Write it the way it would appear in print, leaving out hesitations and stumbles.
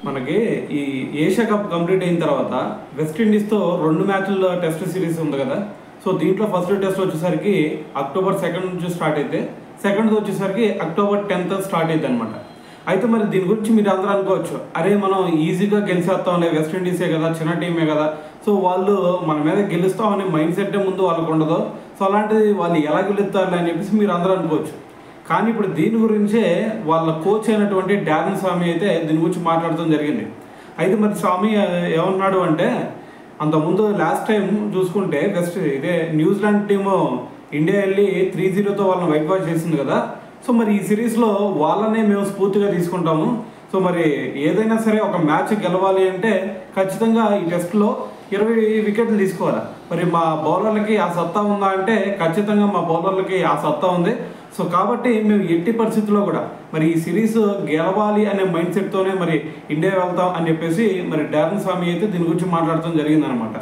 మనకి ఈ Asia cup complete అయిన తర్వాత వెస్టిండీస్తో 2 మ్యాచ్ల టెస్ట్ సిరీస్ ఉంది కదా. సో దీంట్లో ఫస్ట్ టెస్ట్ వచ్చేసరికి అక్టోబర్ 2 నుంచి స్టార్ట్ అయితే, సెకండ్ వచ్చేసరికి అక్టోబర్ 10 స్టార్ట్ అవుతుంది అనమాట. అయితే మరి దీని గురించి మీరు అందరూ అనుకోవచ్చు, అరే మనం ఈజీగా గెలిచేస్తాంలే, వెస్టిండీసే కదా, చిన్న టీమే కదా, సో వాళ్ళు మన మీద గెలుస్తామనే మైండ్ సెట్ ముందు వాళ్ళకు ఉండదు. సో అలాంటిది వాళ్ళు ఎలా గెలుస్తారులే అని చెప్పేసి మీరు అందరూ అనుకోవచ్చు. కానీ ఇప్పుడు దీని గురించే వాళ్ళ కోచ్ అయినటువంటి డారెన్ సామీ అయితే దీని గురించి మాట్లాడటం జరిగింది. అయితే మరి సామీ ఏమన్నాడు అంటే, అంతకుముందు లాస్ట్ టైం చూసుకుంటే ఇదే న్యూజిలాండ్ టీము ఇండియా వెళ్ళి 3-0తో వాళ్ళని వైట్ వాష్ చేసింది కదా. సో మరి ఈ సిరీస్లో వాళ్ళనే మేము స్ఫూర్తిగా తీసుకుంటాము. సో మరి ఏదైనా సరే ఒక మ్యాచ్ గెలవాలి అంటే ఖచ్చితంగా ఈ టెస్ట్లో 20 వికెట్లు తీసుకోవాలి. మరి మా బౌలర్లకి ఆ సత్తా ఉందా అంటే ఖచ్చితంగా మా బౌలర్లకి ఆ సత్తా ఉంది. సో కాబట్టి మేము ఎట్టి పరిస్థితుల్లో కూడా మరి ఈ సిరీస్ గెలవాలి అనే మైండ్ సెట్తోనే మరి ఇండియా వెళ్తాం అని చెప్పేసి మరి డారెన్ సామీ అయితే దీని గురించి మాట్లాడటం జరిగిందనమాట.